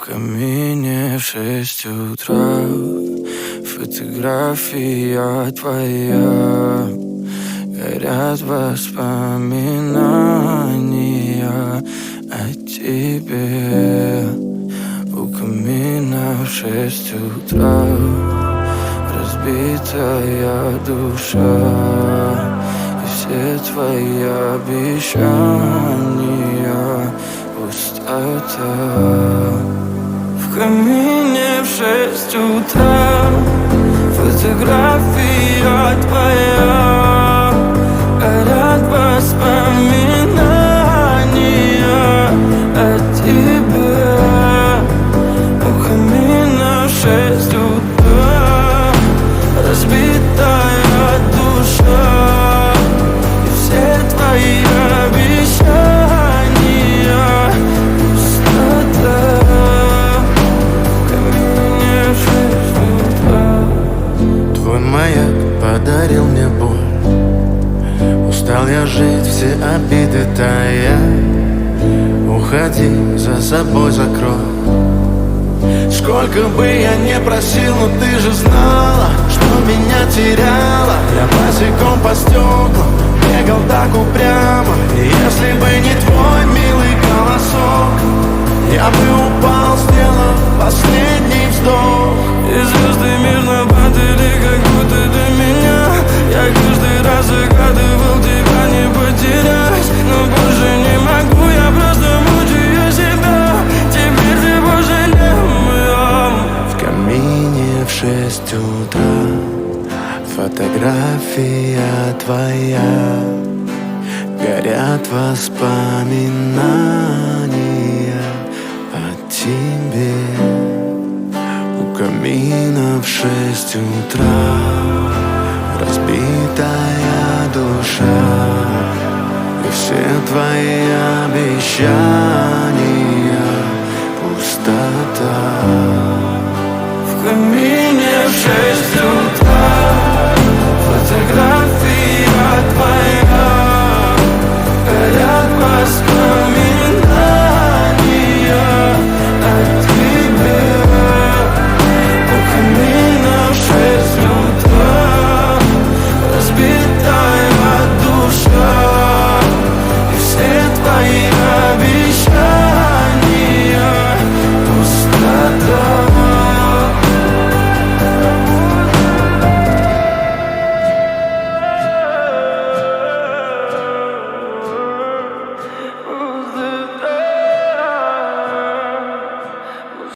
В камине в 6 утра фотография твоя. Горят воспоминания о тебе. У камина в 6 утра разбитая душа. И все твои обещания пустота. В камине в 6 утра фотография твоя. Горят воспоминания о тебе. У камина в 6 утра разбитая душа. И все твои обещания пустота. В камине в 6 утра. Твой маяк подарил мне боль. Устал я жить, все обиды тая. Уходи, за собой закрой. Сколько бы я не просил, но ты же знала, что меня теряла. Я босиком по стеклам бегал так упрямо. И если бы не твой милый голосок, я бы упал, сделав последний вздох. И звезды мирно падали, как будто до меня. Я каждый раз загадывал тебя не потерять, но больше не могу, я просто мучаю себя. Теперь ты пожалел меня. В камине в 6 утра фотография твоя. Горят воспоминания о тебе. У камина в 6 утра разбитая душа. И все твои обещания пустота.